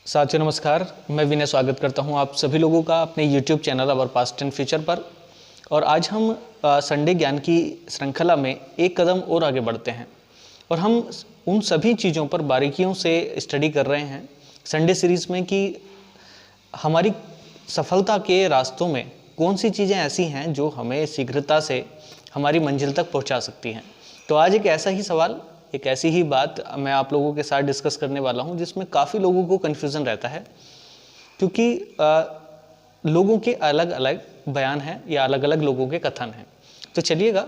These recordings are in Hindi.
साथियों नमस्कार, मैं विनय स्वागत करता हूं आप सभी लोगों का अपने YouTube channel our past and future पर। और आज हम संडे ज्ञान की श्रृंखला में एक कदम और आगे बढ़ते हैं और हम उन सभी चीज़ों पर बारीकियों से स्टडी कर रहे हैं संडे सीरीज़ में कि हमारी सफलता के रास्तों में कौन सी चीज़ें ऐसी हैं जो हमें शीघ्रता से हमारी मंजिल तक पहुंचा सकती हैं। तो आज एक ऐसा ही सवाल, एक ऐसी ही बात मैं आप लोगों के साथ डिस्कस करने वाला हूं जिसमें काफ़ी लोगों को कन्फ्यूज़न रहता है, क्योंकि लोगों के अलग अलग बयान हैं या अलग अलग लोगों के कथन हैं। तो चलिएगा,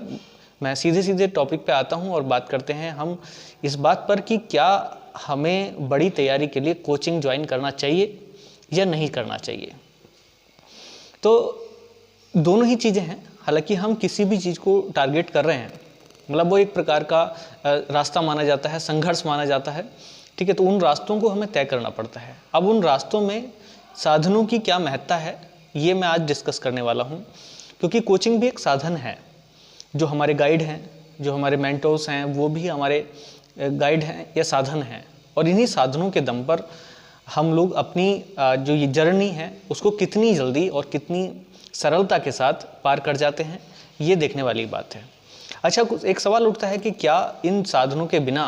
मैं सीधे सीधे टॉपिक पे आता हूं और बात करते हैं हम इस बात पर कि क्या हमें बड़ी तैयारी के लिए कोचिंग ज्वाइन करना चाहिए या नहीं करना चाहिए। तो दोनों ही चीज़ें हैं। हालांकि हम किसी भी चीज़ को टारगेट कर रहे हैं, मतलब वो एक प्रकार का रास्ता माना जाता है, संघर्ष माना जाता है, ठीक है। तो उन रास्तों को हमें तय करना पड़ता है। अब उन रास्तों में साधनों की क्या महत्ता है, ये मैं आज डिस्कस करने वाला हूँ, क्योंकि कोचिंग भी एक साधन है। जो हमारे गाइड हैं, जो हमारे मेंटोर्स हैं, वो भी हमारे गाइड हैं या साधन हैं। और इन्हीं साधनों के दम पर हम लोग अपनी जो ये जर्नी है उसको कितनी जल्दी और कितनी सरलता के साथ पार कर जाते हैं, ये देखने वाली बात है। अच्छा, एक सवाल उठता है कि क्या इन साधनों के बिना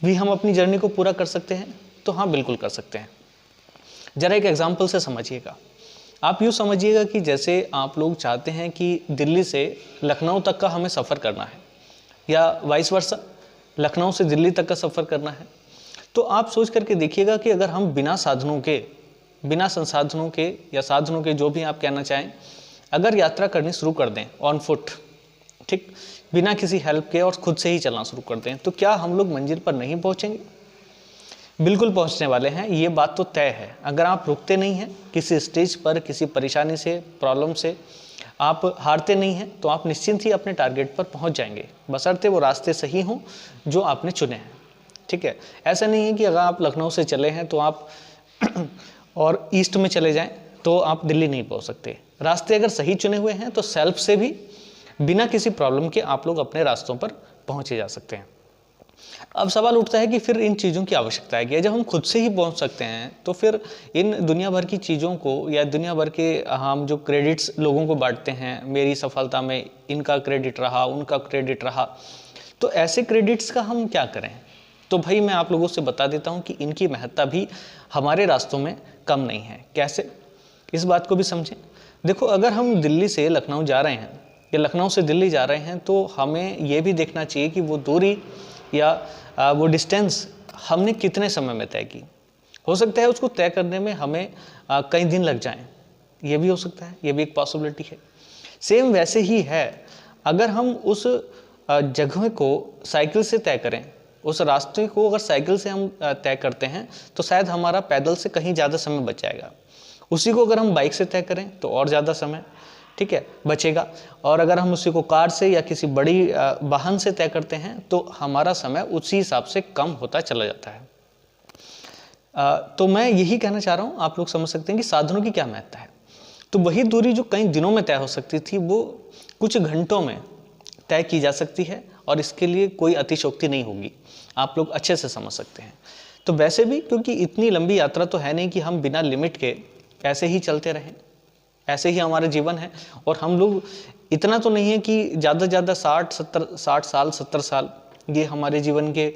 भी हम अपनी जर्नी को पूरा कर सकते हैं। तो हाँ, बिल्कुल कर सकते हैं। ज़रा एक एग्जांपल से समझिएगा। आप यूँ समझिएगा कि जैसे आप लोग चाहते हैं कि दिल्ली से लखनऊ तक का हमें सफ़र करना है, या वाइस वर्सा लखनऊ से दिल्ली तक का सफ़र करना है। तो आप सोच करके देखिएगा कि अगर हम बिना साधनों के, बिना संसाधनों के या साधनों के, जो भी आप कहना चाहें, अगर यात्रा करनी शुरू कर दें ऑन फुट, ठीक, बिना किसी हेल्प के और खुद से ही चलना शुरू कर दें, तो क्या हम लोग मंजिल पर नहीं पहुंचेंगे? बिल्कुल पहुंचने वाले हैं, ये बात तो तय है। अगर आप रुकते नहीं हैं किसी स्टेज पर, किसी परेशानी से, प्रॉब्लम से आप हारते नहीं हैं, तो आप निश्चिंत ही अपने टारगेट पर पहुंच जाएंगे, बशर्ते वो रास्ते सही हों जो आपने चुने हैं, ठीक है। ऐसा नहीं है कि अगर आप लखनऊ से चले हैं तो आप और ईस्ट में चले जाएं तो आप दिल्ली नहीं पहुंच सकते। रास्ते अगर सही चुने हुए हैं तो सेल्फ से भी, बिना किसी प्रॉब्लम के, आप लोग अपने रास्तों पर पहुंचे जा सकते हैं। अब सवाल उठता है कि फिर इन चीज़ों की आवश्यकता है क्या? जब हम खुद से ही पहुंच सकते हैं तो फिर इन दुनिया भर की चीज़ों को या दुनिया भर के हम जो क्रेडिट्स लोगों को बांटते हैं, मेरी सफलता में इनका क्रेडिट रहा, उनका क्रेडिट रहा, तो ऐसे क्रेडिट्स का हम क्या करें? तो भाई मैं आप लोगों से बता देता हूँ कि इनकी महत्ता भी हमारे रास्तों में कम नहीं है। कैसे? इस बात को भी समझें। देखो, अगर हम दिल्ली से लखनऊ जा रहे हैं या लखनऊ से दिल्ली जा रहे हैं, तो हमें ये भी देखना चाहिए कि वो दूरी या वो डिस्टेंस हमने कितने समय में तय की। हो सकता है उसको तय करने में हमें कई दिन लग जाएं, ये भी हो सकता है, ये भी एक पॉसिबिलिटी है। सेम वैसे ही है, अगर हम उस जगह को साइकिल से तय करें, उस रास्ते को अगर साइकिल से हम तय करते हैं तो शायद हमारा पैदल से कहीं ज़्यादा समय बच जाएगा। उसी को अगर हम बाइक से तय करें तो और ज़्यादा समय, ठीक है, बचेगा। और अगर हम उसी को कार से या किसी बड़ी वाहन से तय करते हैं तो हमारा समय उसी हिसाब से कम होता चला जाता है। तो मैं यही कहना चाह रहा हूँ, आप लोग समझ सकते हैं कि साधनों की क्या महत्ता है। तो वही दूरी जो कई दिनों में तय हो सकती थी, वो कुछ घंटों में तय की जा सकती है, और इसके लिए कोई अतिशयोक्ति नहीं होगी, आप लोग अच्छे से समझ सकते हैं। तो वैसे भी, क्योंकि इतनी लंबी यात्रा तो है नहीं कि हम बिना लिमिट के ऐसे ही चलते रहें, ऐसे ही हमारा जीवन है। और हम लोग इतना तो नहीं है कि ज़्यादा से ज़्यादा 60 साल ये हमारे जीवन के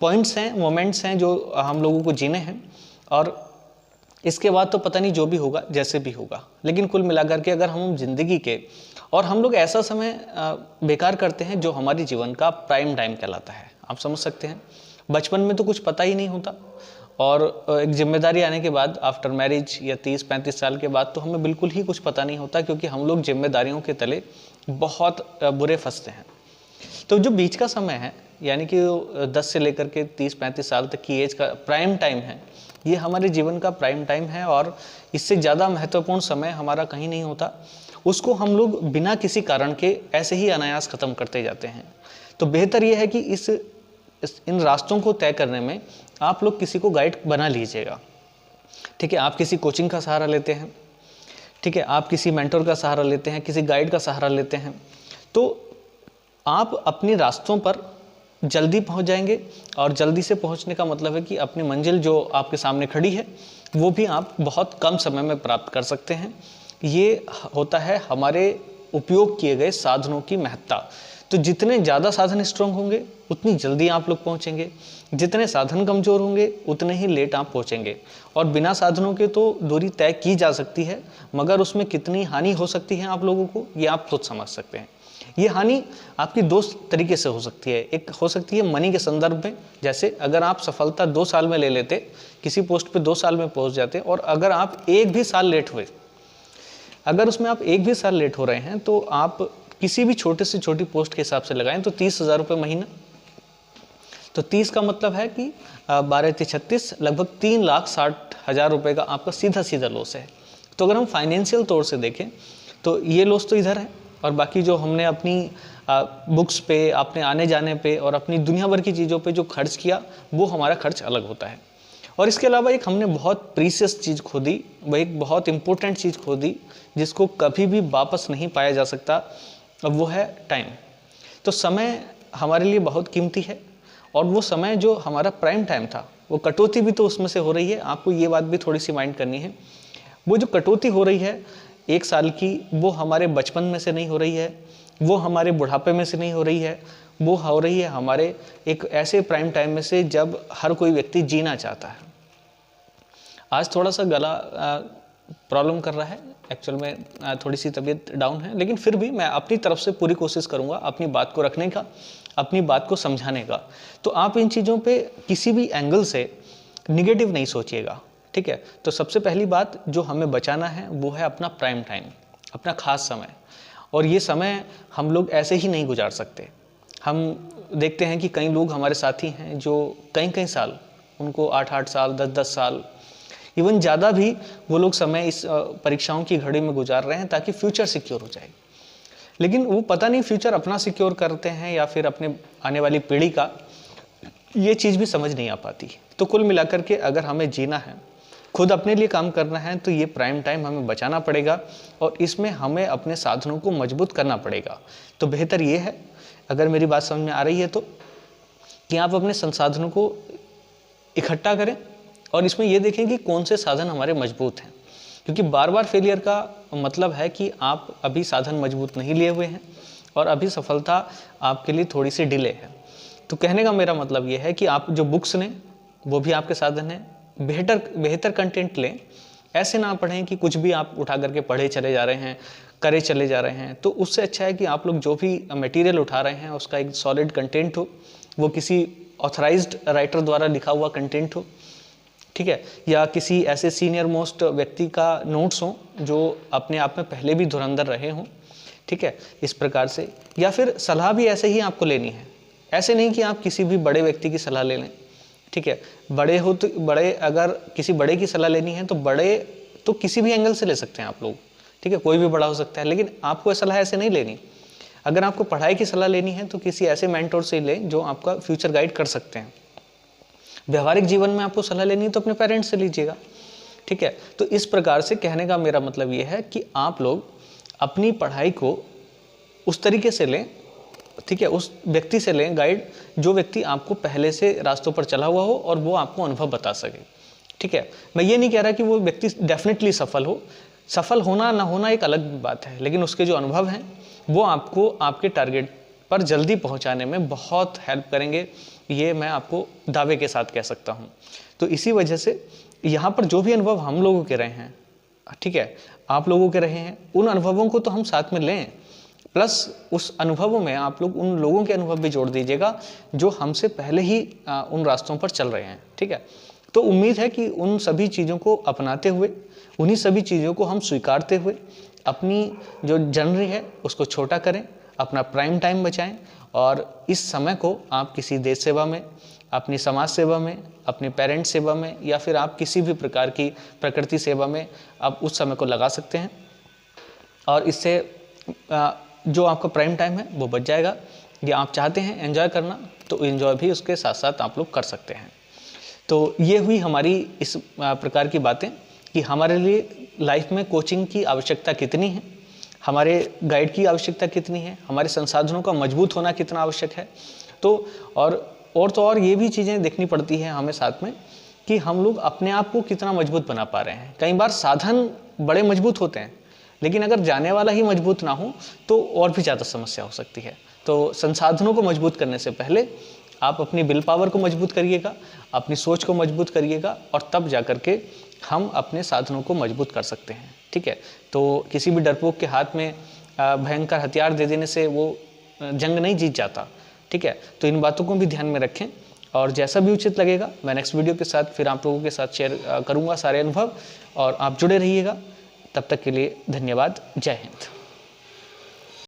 पॉइंट्स हैं, मोमेंट्स हैं जो हम लोगों को जीने हैं, और इसके बाद तो पता नहीं जो भी होगा, जैसे भी होगा। लेकिन कुल मिलाकर के अगर हम ज़िंदगी के, और हम लोग ऐसा समय बेकार करते हैं जो हमारे जीवन का प्राइम टाइम कहलाता है, आप समझ सकते हैं। बचपन में तो कुछ पता ही नहीं होता, और एक जिम्मेदारी आने के बाद, आफ्टर मैरिज या 30-35 साल के बाद, तो हमें बिल्कुल ही कुछ पता नहीं होता, क्योंकि हम लोग जिम्मेदारियों के तले बहुत बुरे फंसते हैं। तो जो बीच का समय है, यानी कि 10 से लेकर के 30-35 साल तक की एज का प्राइम टाइम है, ये हमारे जीवन का प्राइम टाइम है, और इससे ज़्यादा महत्वपूर्ण समय हमारा कहीं नहीं होता। उसको हम लोग बिना किसी कारण के ऐसे ही अनायास ख़त्म करते जाते हैं। तो बेहतर यह है कि इन रास्तों को तय करने में आप लोग किसी को गाइड बना लीजिएगा, ठीक है। आप किसी कोचिंग का सहारा लेते हैं, ठीक है, आप किसी मेंटर का सहारा लेते हैं, किसी गाइड का सहारा लेते हैं, तो आप अपने रास्तों पर जल्दी पहुंच जाएंगे, और जल्दी से पहुंचने का मतलब है कि अपनी मंजिल जो आपके सामने खड़ी है वो भी आप बहुत कम समय में प्राप्त कर सकते हैं। ये होता है हमारे उपयोग किए गए साधनों की महत्ता। तो जितने ज़्यादा साधन स्ट्रांग होंगे उतनी जल्दी आप लोग पहुंचेंगे, जितने साधन कमज़ोर होंगे उतने ही लेट आप पहुंचेंगे। और बिना साधनों के तो दूरी तय की जा सकती है, मगर उसमें कितनी हानि हो सकती है आप लोगों को, ये आप खुद समझ सकते हैं। ये हानि आपकी दो तरीके से हो सकती है। एक हो सकती है मनी के संदर्भ में, जैसे अगर आप सफलता 2 साल में ले लेते, किसी पोस्ट पे 2 साल में पहुंच जाते, और अगर आप एक भी साल लेट हुए, अगर उसमें आप एक भी साल लेट हो रहे हैं, तो आप किसी भी छोटे से छोटी पोस्ट के हिसाब से लगाएं तो 30,000 रुपये महीना। तो 30 का मतलब है कि 12×36 लगभग 3,60,000 रुपये का आपका सीधा सीधा लॉस है। तो अगर हम फाइनेंशियल तौर से देखें तो ये लॉस तो इधर है, और बाकी जो हमने अपनी बुक्स पे, अपने आने जाने पे और अपनी दुनिया भर की चीज़ों पे जो खर्च किया, वो हमारा खर्च अलग होता है। और इसके अलावा एक हमने बहुत प्रीशियस चीज़ खो दी, वह एक बहुत इंपॉर्टेंट चीज़ खो दी जिसको कभी भी वापस नहीं पाया जा सकता, अब वो है टाइम। तो समय हमारे लिए बहुत कीमती है, और वो समय जो हमारा प्राइम टाइम था, वो कटौती भी तो उसमें से हो रही है। आपको ये बात भी थोड़ी सी माइंड करनी है। वो जो कटौती हो रही है 1 साल की, वो हमारे बचपन में से नहीं हो रही है, वो हमारे बुढ़ापे में से नहीं हो रही है, वो हो रही है हमारे एक ऐसे प्राइम टाइम में से जब हर कोई व्यक्ति जीना चाहता है। आज थोड़ा सा गला प्रॉब्लम कर रहा है, एक्चुअल में थोड़ी सी तबीयत डाउन है, लेकिन फिर भी मैं अपनी तरफ से पूरी कोशिश करूंगा अपनी बात को रखने का, अपनी बात को समझाने का। तो आप इन चीज़ों पे किसी भी एंगल से निगेटिव नहीं सोचिएगा, ठीक है। तो सबसे पहली बात जो हमें बचाना है वो है अपना प्राइम टाइम, अपना खास समय। और ये समय हम लोग ऐसे ही नहीं गुजार सकते। हम देखते हैं कि कई लोग हमारे साथी हैं जो कई साल, उनको 8-8 साल, 10-10 साल, इवन ज़्यादा भी वो लोग समय इस परीक्षाओं की घड़ी में गुजार रहे हैं ताकि फ्यूचर सिक्योर हो जाए। लेकिन वो पता नहीं फ्यूचर अपना सिक्योर करते हैं या फिर अपने आने वाली पीढ़ी का, ये चीज़ भी समझ नहीं आ पाती। तो कुल मिलाकर के अगर हमें जीना है, खुद अपने लिए काम करना है, तो ये प्राइम टाइम हमें बचाना पड़ेगा, और इसमें हमें अपने साधनों को मजबूत करना पड़ेगा। तो बेहतर ये है, अगर मेरी बात समझ में आ रही है तो, कि आप अपने संसाधनों को इकट्ठा करें, और इसमें ये देखें कि कौन से साधन हमारे मजबूत हैं। क्योंकि बार बार फेलियर का मतलब है कि आप अभी साधन मजबूत नहीं लिए हुए हैं, और अभी सफलता आपके लिए थोड़ी सी डिले है। तो कहने का मेरा मतलब ये है कि आप जो बुक्स लें वो भी आपके साधन हैं। बेहतर कंटेंट लें, ऐसे ना पढ़ें कि कुछ भी आप उठा करके पढ़े चले जा रहे हैं, करे चले जा रहे हैं। तो उससे अच्छा है कि आप लोग जो भी मटेरियल उठा रहे हैं उसका एक सॉलिड कंटेंट हो, वो किसी ऑथराइज्ड राइटर द्वारा लिखा हुआ कंटेंट हो, ठीक है, या किसी ऐसे सीनियर मोस्ट व्यक्ति का नोट्स हो जो अपने आप में पहले भी धुरंधर रहे हों, ठीक है, इस प्रकार से। या फिर सलाह भी ऐसे ही आपको लेनी है, ऐसे नहीं कि आप किसी भी बड़े व्यक्ति की सलाह ले लें, ठीक है। बड़े हो तो बड़े, अगर किसी बड़े की सलाह लेनी है तो बड़े तो किसी भी एंगल से ले सकते हैं आप लोग, ठीक है, कोई भी बड़ा हो सकता है, लेकिन आपको सलाह ऐसे नहीं लेनी। अगर आपको पढ़ाई की सलाह लेनी है तो किसी ऐसे मेंटोर से लें जो आपका फ्यूचर गाइड कर सकते हैं। व्यवहारिक जीवन में आपको सलाह लेनी है तो अपने पेरेंट्स से लीजिएगा, ठीक है। तो इस प्रकार से कहने का मेरा मतलब ये है कि आप लोग अपनी पढ़ाई को उस तरीके से लें, ठीक है, उस व्यक्ति से लें गाइड जो व्यक्ति आपको पहले से रास्तों पर चला हुआ हो और वो आपको अनुभव बता सके, ठीक है। मैं ये नहीं कह रहा कि वो व्यक्ति डेफिनेटली सफल हो, सफल होना ना होना एक अलग बात है, लेकिन उसके जो अनुभव हैं वो आपको आपके टारगेट पर जल्दी पहुंचाने में बहुत हेल्प करेंगे, ये मैं आपको दावे के साथ कह सकता हूं। तो इसी वजह से यहाँ पर जो भी अनुभव हम लोगों के रहे हैं, ठीक है, आप लोगों के रहे हैं, उन अनुभवों को तो हम साथ में लें, प्लस उस अनुभवों में आप लोग उन लोगों के अनुभव भी जोड़ दीजिएगा जो हमसे पहले ही उन रास्तों पर चल रहे हैं, ठीक है। तो उम्मीद है कि उन सभी चीज़ों को अपनाते हुए, उन्हीं सभी चीज़ों को हम स्वीकारते हुए अपनी जो जर्नी है उसको छोटा करें, अपना प्राइम टाइम बचाएं, और इस समय को आप किसी देश सेवा में, अपनी समाज सेवा में, अपने पेरेंट्स सेवा में, या फिर आप किसी भी प्रकार की प्रकृति सेवा में आप उस समय को लगा सकते हैं, और इससे जो आपका प्राइम टाइम है वो बच जाएगा। या आप चाहते हैं एंजॉय करना तो एंजॉय भी उसके साथ साथ आप लोग कर सकते हैं। तो ये हुई हमारी इस प्रकार की बातें कि हमारे लिए लाइफ में कोचिंग की आवश्यकता कितनी है, हमारे गाइड की आवश्यकता कितनी है, हमारे संसाधनों का मजबूत होना कितना आवश्यक है। और ये भी चीज़ें देखनी पड़ती है हमें साथ में कि हम लोग अपने आप को कितना मजबूत बना पा रहे हैं। कई बार साधन बड़े मजबूत होते हैं, लेकिन अगर जाने वाला ही मजबूत ना हो तो और भी ज़्यादा समस्या हो सकती है। तो संसाधनों को मजबूत करने से पहले आप अपनी विल पावर को मजबूत करिएगा, अपनी सोच को मजबूत करिएगा, और तब जा कर के हम अपने साधनों को मजबूत कर सकते हैं। ठीक है, तो किसी भी डरपोक के हाथ में भयंकर हथियार दे देने से वो जंग नहीं जीत जाता। ठीक है, तो इन बातों को भी ध्यान में रखें, और जैसा भी उचित लगेगा मैं नेक्स्ट वीडियो के साथ फिर आप लोगों के साथ शेयर करूँगा सारे अनुभव, और आप जुड़े रहिएगा। तब तक के लिए धन्यवाद। जय हिंद।